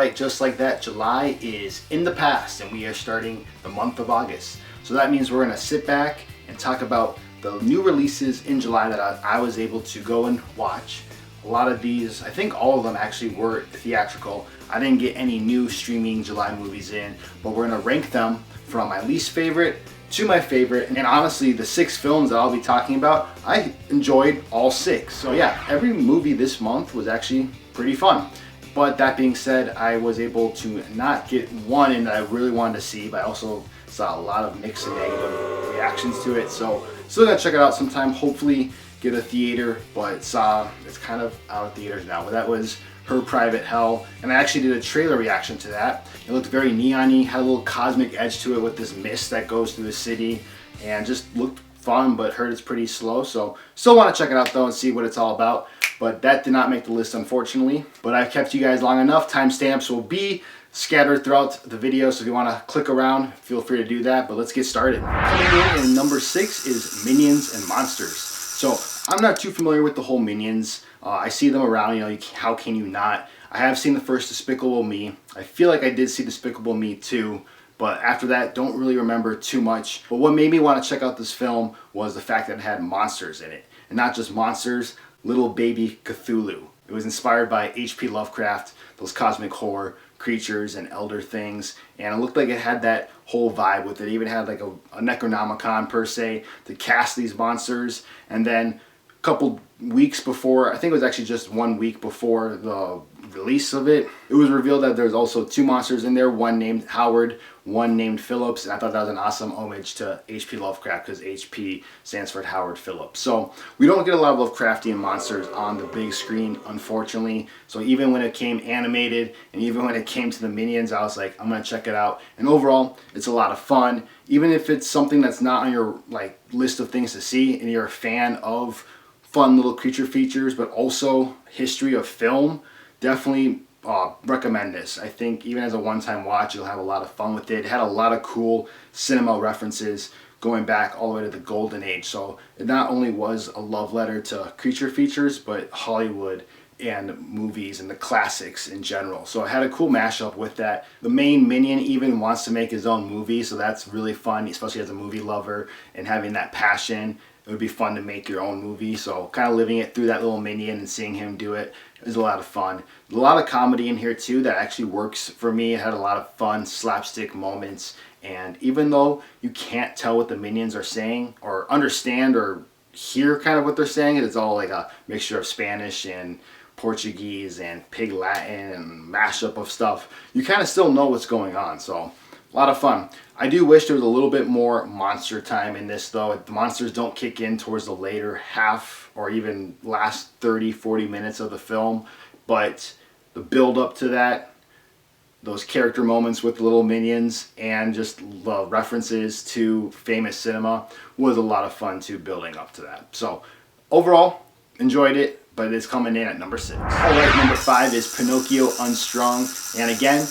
Alright, just like that, July is in the past and we are starting the month of August. So that means we're going to sit back and talk about the new releases in July that I was able to go and watch. A lot of these, I think all of them actually were theatrical. I didn't get any new streaming July movies in, but we're going to rank them from my least favorite to my favorite. And honestly, the 6 films that I'll be talking about, I enjoyed all 6. So yeah, every movie this month was actually pretty fun. But that being said, I was able to not get one in that I really wanted to see, but I also saw a lot of mixed and negative reactions to it. So still gonna check it out sometime, hopefully get a theater, but it's kind of out of theaters now. But that was Her Private Hell, and I actually did a trailer reaction to that. It looked very neon-y, had a little cosmic edge to it with this mist that goes through the city, and just looked fun, but heard it's pretty slow. So still want to check it out though and see what it's all about. But that did not make the list, unfortunately. But I've kept you guys long enough. Timestamps will be scattered throughout the video, so if you want to click around, feel free to do that. But let's get started. Coming in number 6 is Minions and Monsters. So I'm not too familiar with the whole Minions. I see them around, how can you not? I have seen the first Despicable Me. I feel like I did see Despicable Me 2, but after that, don't really remember too much. But what made me want to check out this film was the fact that it had monsters in it. And not just monsters, little baby Cthulhu. It was inspired by H.P. Lovecraft, those cosmic horror creatures and elder things, and it looked like it had that whole vibe with it. It even had like a Necronomicon per se to cast these monsters. And then a couple weeks before, I think it was actually just 1 week before the release of it, it was revealed that there's also 2 monsters in there, one named Howard, one named Phillips, and I thought that was an awesome homage to H.P. Lovecraft because H.P. stands for Howard Phillips. So we don't get a lot of Lovecraftian monsters on the big screen, unfortunately. So even when it came animated and even when it came to the Minions, I was like, I'm gonna check it out. And overall, it's a lot of fun. Even if it's something that's not on your list of things to see and you're a fan of fun little creature features, but also history of film, definitely recommend this. I think even as a one-time watch, you'll have a lot of fun with it. It had a lot of cool cinema references going back all the way to the Golden Age. So it not only was a love letter to creature features, but Hollywood and movies and the classics in general. So it had a cool mashup with that. The main minion even wants to make his own movie, so that's really fun, especially as a movie lover and having that passion. It would be fun to make your own movie, so kind of living it through that little minion and seeing him do it is a lot of fun. A lot of comedy in here too that actually works for me. It had a lot of fun slapstick moments, and even though you can't tell what the minions are saying or understand or hear kind of what they're saying, it's all like a mixture of Spanish and Portuguese and Pig Latin and mashup of stuff, you kind of still know what's going on. So a lot of fun. I do wish there was a little bit more monster time in this though. The monsters don't kick in towards the later half or even last 30-40 minutes of the film, but the build up to that, those character moments with the little minions and just the references to famous cinema was a lot of fun too, building up to that. So overall, enjoyed it, but it's coming in at number 6. Alright, number 5 is Pinocchio Unstrung, and again,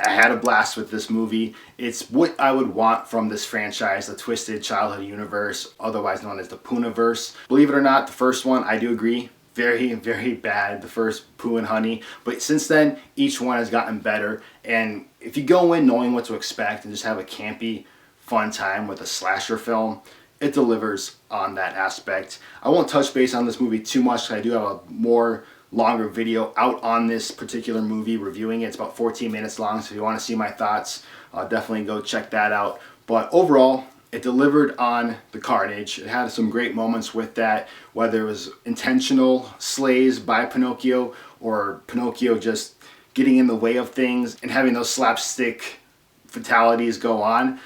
I had a blast with this movie. It's what I would want from this franchise, the Twisted Childhood Universe, otherwise known as the Poohniverse. Believe it or not, the first one, I do agree, very, very bad, the first Pooh and Honey. But since then, each one has gotten better. And if you go in knowing what to expect and just have a campy, fun time with a slasher film, it delivers on that aspect. I won't touch base on this movie too much because I do have a more longer video out on this particular movie reviewing it. It's about 14 minutes long, so if you want to see my thoughts, definitely go check that out. But overall, it delivered on the carnage. It had some great moments with that, whether it was intentional slays by Pinocchio or Pinocchio just getting in the way of things and having those slapstick fatalities go on.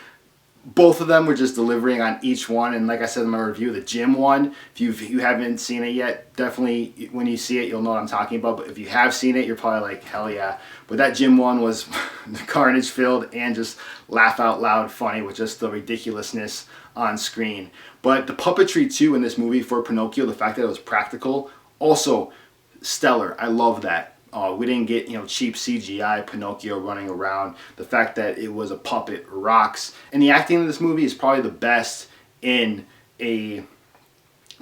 Both of them were just delivering on each one, and like I said in my review, the gym one, if you haven't seen it yet, definitely when you see it you'll know what I'm talking about, but if you have seen it you're probably like, hell yeah. But that gym one was carnage filled and just laugh out loud funny with just the ridiculousness on screen. But the puppetry too in this movie for Pinocchio, the fact that it was practical, also stellar. I love that. We didn't get cheap CGI Pinocchio running around. The fact that it was a puppet rocks. And the acting in this movie is probably the best in a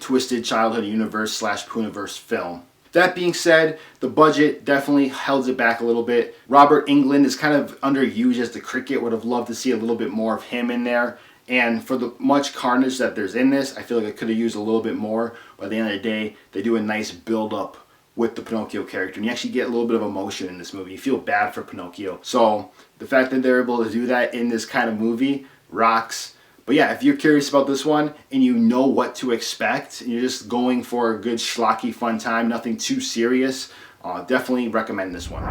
Twisted Childhood Universe / Poohniverse film. That being said, the budget definitely held it back a little bit. Robert Englund is kind of underused as the Cricket. Would have loved to see a little bit more of him in there. And for the much carnage that there's in this, I feel like I could have used a little bit more. But at the end of the day, they do a nice build-up with the Pinocchio character. And you actually get a little bit of emotion in this movie. You feel bad for Pinocchio. So the fact that they're able to do that in this kind of movie rocks. But yeah, if you're curious about this one and you know what to expect, and you're just going for a good schlocky fun time, nothing too serious, definitely recommend this one.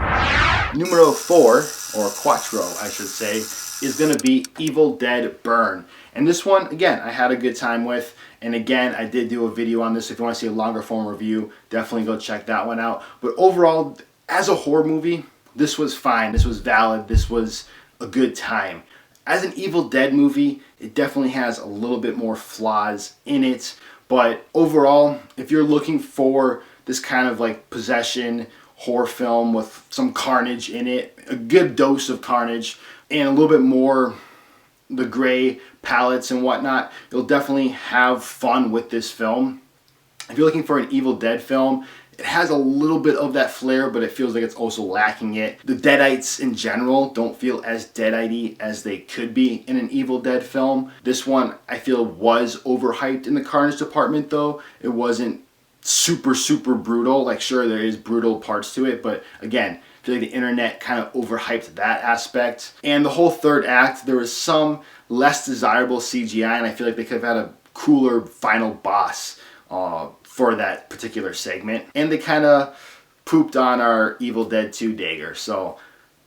Numero 4, or quattro I should say, is going to be Evil Dead Burn. And this one, again, I had a good time with. And again, I did do a video on this. If you want to see a longer form review, definitely go check that one out. But overall, as a horror movie, this was fine. This was valid. This was a good time. As an Evil Dead movie, it definitely has a little bit more flaws in it. But overall, if you're looking for this kind of like possession horror film with some carnage in it, a good dose of carnage, and a little bit more the gray palettes and whatnot, you'll definitely have fun with this film. If you're looking for an Evil Dead film, it has a little bit of that flair, but it feels like it's also lacking it. The Deadites in general don't feel as Deadite-y as they could be in an Evil Dead film. This one, I feel, was overhyped in the carnage department, though. It wasn't super brutal. Like, sure, there is brutal parts to it, but again, I feel like the internet kind of overhyped that aspect. And the whole third act, there was some less desirable CGI, and I feel like they could have had a cooler final boss for that particular segment. And they kind of pooped on our Evil Dead 2 dagger. So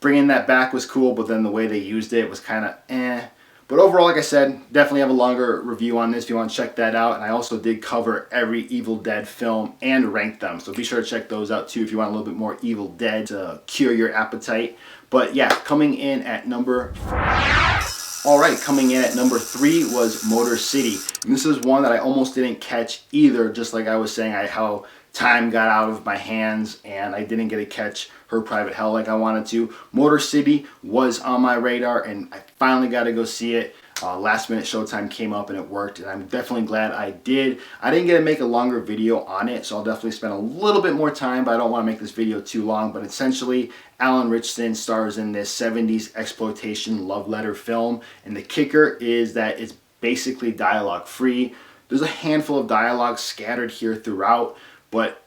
bringing that back was cool, but then the way they used it was kind of eh. But overall, like I said, definitely have a longer review on this if you want to check that out. And I also did cover every Evil Dead film and rank them. So be sure to check those out too if you want a little bit more Evil Dead to cure your appetite. But yeah, coming in at number 4. Alright, coming in at number 3 was Motor City. And this is one that I almost didn't catch either, just like I was saying, how time got out of my hands and I didn't get to catch Her Private Hell like I wanted to. Motor City was on my radar and I finally got to go see it. Last minute showtime came up and it worked, and I'm definitely glad I did. I didn't get to make a longer video on it, so I'll definitely spend a little bit more time, but I don't want to make this video too long. But essentially, Alan Ritchson stars in this 70s exploitation love letter film, and the kicker is that it's basically dialogue free. There's a handful of dialogue scattered here throughout, but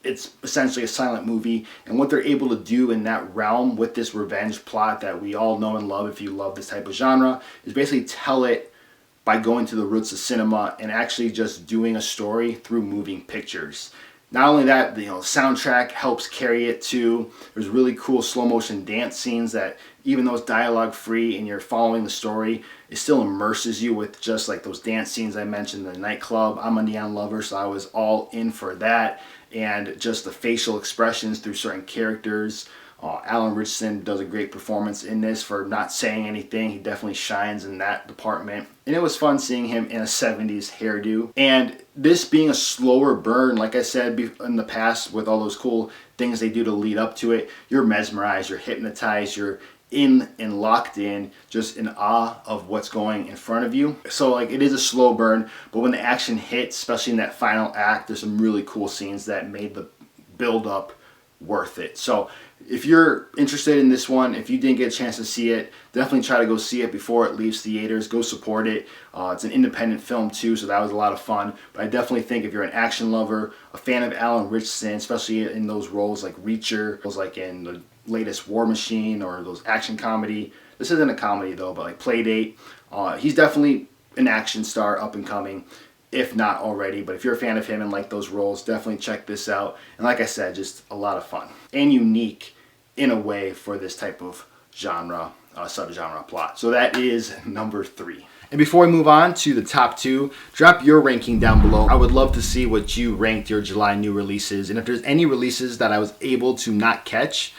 it's essentially a silent movie, and what they're able to do in that realm with this revenge plot that we all know and love if you love this type of genre is basically tell it by going to the roots of cinema and actually just doing a story through moving pictures. Not only that, the soundtrack helps carry it too. There's really cool slow motion dance scenes that, even though it's dialogue free and you're following the story, it still immerses you with just like those dance scenes I mentioned in the nightclub. I'm a neon lover, so I was all in for that. And just the facial expressions through certain characters. Alan Ritchson does a great performance in this for not saying anything. He definitely shines in that department. And it was fun seeing him in a 70s hairdo. And this being a slower burn, like I said in the past with all those cool things they do to lead up to it, you're mesmerized, you're hypnotized, you're in and locked in, just in awe of what's going in front of you. So like, it is a slow burn, but when the action hits, especially in that final act, there's some really cool scenes that made the build up worth it. So if you're interested in this one, if you didn't get a chance to see it, definitely try to go see it before it leaves theaters. Go support it. It's an independent film too, so that was a lot of fun. But I definitely think if you're an action lover, a fan of Alan Ritchson, especially in those roles like Reacher, those like in the latest War Machine or those action comedy. This isn't a comedy though, but like Playdate. He's definitely an action star up and coming, if not already. But if you're a fan of him and like those roles, definitely check this out. And like I said, just a lot of fun and unique in a way for this type of genre, subgenre plot. So that is number 3. And before we move on to the top 2, drop your ranking down below. I would love to see what you ranked your July new releases. And if there's any releases that I was able to not catch,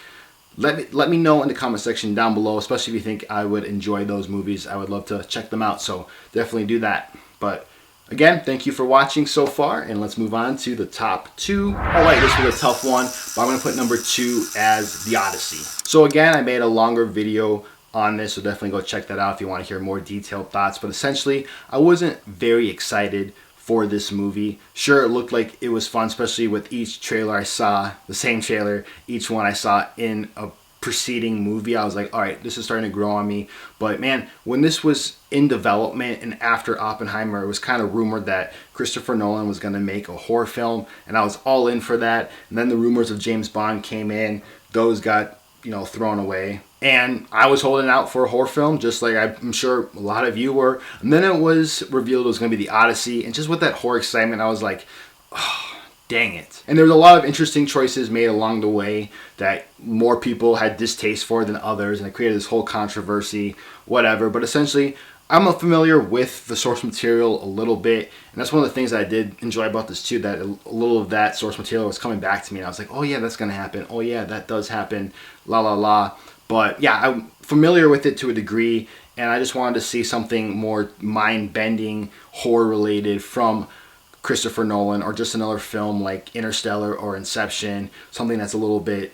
let me know in the comment section down below, especially if you think I would enjoy those movies. I would love to check them out, so definitely do that. But again, thank you for watching so far, and let's move on to the top 2. Alright, this was a tough one, but I'm going to put number 2 as The Odyssey. So again, I made a longer video on this, so definitely go check that out if you want to hear more detailed thoughts. But essentially, I wasn't very excited for this movie. Sure, it looked like it was fun, especially with each trailer I saw, the same trailer, each one I saw in a preceding movie. I was like, all right, this is starting to grow on me. But man, when this was in development and after Oppenheimer, it was kind of rumored that Christopher Nolan was going to make a horror film, and I was all in for that. And then the rumors of James Bond came in. Those got, thrown away. And I was holding out for a horror film, just like I'm sure a lot of you were. And then it was revealed it was going to be The Odyssey. And just with that horror excitement, I was like, oh, dang it. And there was a lot of interesting choices made along the way that more people had distaste for than others. And it created this whole controversy, whatever. But essentially, I'm familiar with the source material a little bit. And that's one of the things that I did enjoy about this too, that a little of that source material was coming back to me. And I was like, oh yeah, that's going to happen. Oh yeah, that does happen. La la la. But yeah, I'm familiar with it to a degree, and I just wanted to see something more mind-bending, horror-related from Christopher Nolan, or just another film like Interstellar or Inception, something that's a little bit,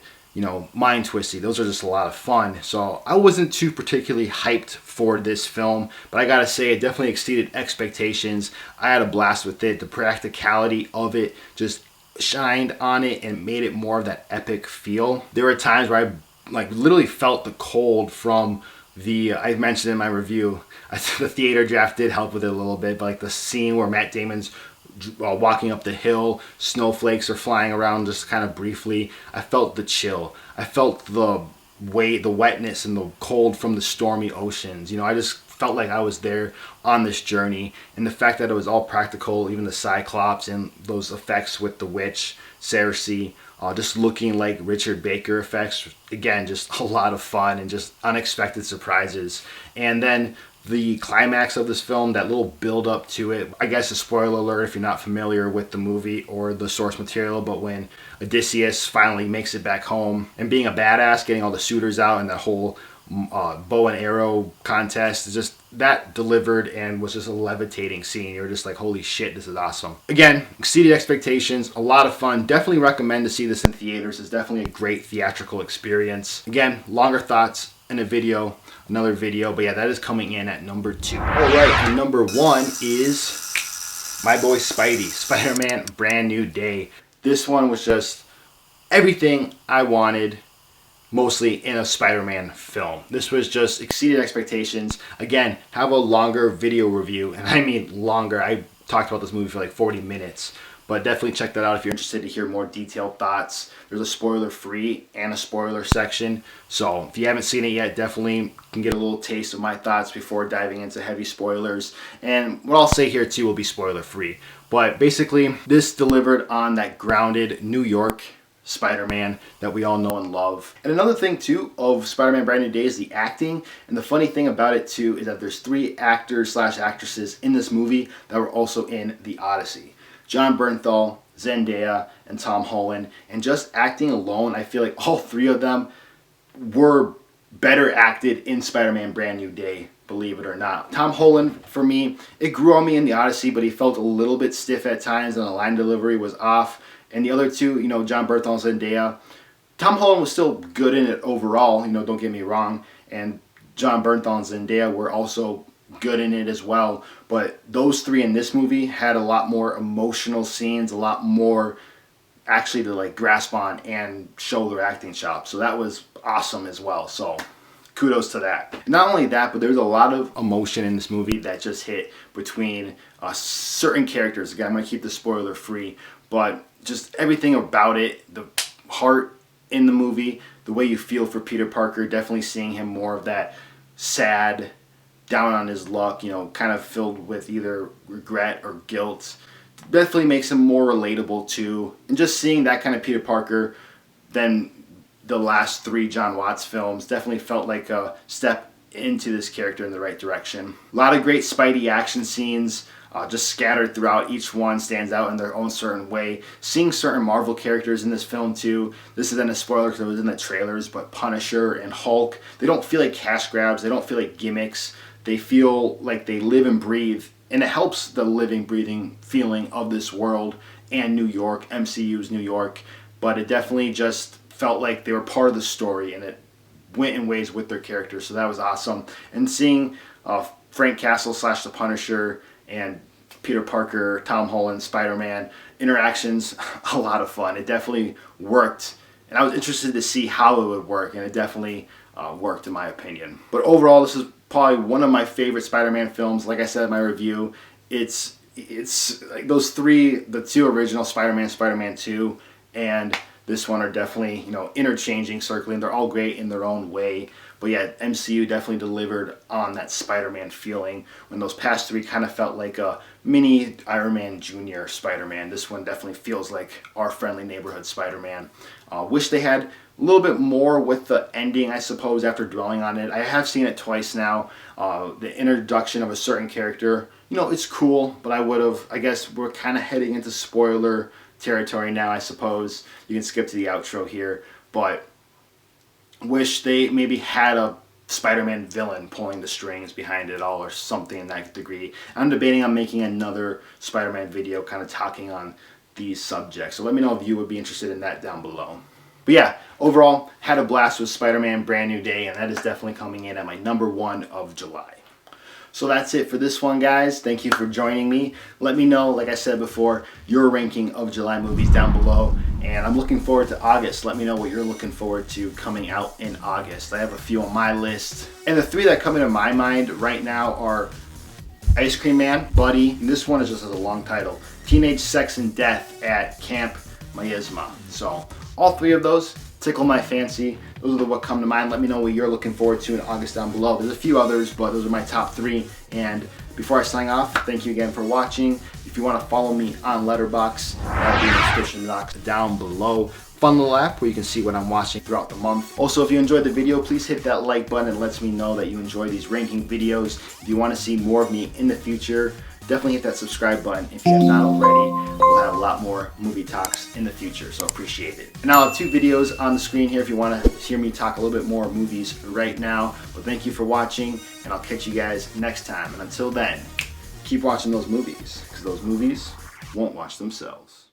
mind-twisty. Those are just a lot of fun. So I wasn't too particularly hyped for this film, but I gotta say, it definitely exceeded expectations. I had a blast with it. The practicality of it just shined on it and made it more of that epic feel. There were times where I literally felt the cold from I mentioned in my review, the theater draft did help with it a little bit, but the scene where Matt Damon's walking up the hill, snowflakes are flying around just kind of briefly. I felt the chill. I felt the weight, the wetness, and the cold from the stormy oceans. I just felt like I was there on this journey. And the fact that it was all practical, even the Cyclops and those effects with the witch, Cersei, just looking like Richard Baker effects. Again, just a lot of fun and just unexpected surprises. And then the climax of this film, that little build up to it. I guess a spoiler alert if you're not familiar with the movie or the source material, but when Odysseus finally makes it back home and being a badass, getting all the suitors out and that whole bow and arrow contest, just that delivered and was just a levitating scene. You're just like, holy shit, this is awesome. Again, exceeded expectations, a lot of fun. Definitely recommend to see this in theaters. It's definitely a great theatrical experience. Again, longer thoughts in another video, but yeah, that is coming in at number 2. All right, and number 1 is my boy Spidey, Spider-Man Brand New Day. This one was just everything I wanted, mostly in a Spider-Man film. This was just exceeded expectations. Again, have a longer video review, and I mean longer. I talked about this movie for 40 minutes, but definitely check that out if you're interested to hear more detailed thoughts. There's a spoiler-free and a spoiler section, so if you haven't seen it yet, definitely can get a little taste of my thoughts before diving into heavy spoilers. And what I'll say here too will be spoiler-free. But basically, this delivered on that grounded New York Spider-Man that we all know and love. And another thing too of Spider-Man Brand New Day is the acting. And the funny thing about it too is that there's 3 actors / actresses in this movie that were also in The Odyssey. John Bernthal, Zendaya, and Tom Holland. And just acting alone, I feel like all 3 of them were better acted in Spider-Man Brand New Day, believe it or not. Tom Holland, for me, it grew on me in The Odyssey, but he felt a little bit stiff at times and the line delivery was off. And the other 2, John Bernthal and Zendaya, Tom Holland was still good in it overall, don't get me wrong. And John Bernthal and Zendaya were also good in it as well. But those 3 in this movie had a lot more emotional scenes, a lot more actually to grasp on and show their acting chops. So that was awesome as well. So kudos to that. Not only that, but there's a lot of emotion in this movie that just hit between certain characters. Again, I'm going to keep the spoiler free, but just everything about it, the heart in the movie, the way you feel for Peter Parker, definitely seeing him more of that sad, down on his luck, kind of filled with either regret or guilt, definitely makes him more relatable too. And just seeing that kind of Peter Parker than the last 3 John Watts films definitely felt like a step into this character in the right direction. A lot of great Spidey action scenes, just scattered throughout. Each one stands out in their own certain way. Seeing certain Marvel characters in this film too. This isn't a spoiler because it was in the trailers, but Punisher and Hulk, they don't feel like cash grabs. They don't feel like gimmicks. They feel like they live and breathe, and it helps the living, breathing feeling of this world and New York, MCU's New York. But it definitely just felt like they were part of the story, and it went in ways with their characters, so that was awesome. And seeing Frank Castle / the Punisher and Peter Parker, Tom Holland, Spider-Man interactions, a lot of fun. It definitely worked, and I was interested to see how it would work, and it definitely worked in my opinion. But overall, this is probably one of my favorite Spider-Man films. Like I said in my review, it's like those three, the two original Spider-Man, Spider-Man 2, and this one are definitely, interchanging, circling. They're all great in their own way. But yeah, MCU definitely delivered on that Spider-Man feeling. When those past three kind of felt like a mini Iron Man Jr. Spider-Man, this one definitely feels like our friendly neighborhood Spider-Man. Wish they had a little bit more with the ending, I suppose, after dwelling on it. I have seen it twice now. The introduction of a certain character, it's cool, but I guess we're kind of heading into spoiler territory now, I suppose. You can skip to the outro here, but wish they maybe had a Spider-Man villain pulling the strings behind it all or something in that degree. I'm debating on making another Spider-Man video kind of talking on these subjects, so let me know if you would be interested in that down below. But yeah, overall, had a blast with Spider-Man Brand New Day, and that is definitely coming in at my #1 of July. So that's it for this one, guys. Thank you for joining me. Let me know, like I said before, your ranking of July movies down below. And I'm looking forward to August. Let me know what you're looking forward to coming out in August. I have a few on my list. And the three that come into my mind right now are Ice Cream Man, Buddy, and this one is just as a long title, Teenage Sex and Death at Camp Miasma. So all three of those tickle my fancy. Those are what come to mind. Let me know what you're looking forward to in August down below. There's a few others, but those are my top three. And before I sign off, thank you again for watching. If you want to follow me on Letterboxd, that'll be in the description box down below. Fun little app where you can see what I'm watching throughout the month. Also, if you enjoyed the video, please hit that like button. It lets me know that you enjoy these ranking videos. If you want to see more of me in the future, definitely hit that subscribe button if you have not already. We'll have a lot more movie talks in the future, so appreciate it. And I'll have two videos on the screen here if you want to hear me talk a little bit more movies right now. But thank you for watching, and I'll catch you guys next time. And until then, keep watching those movies, because those movies won't watch themselves.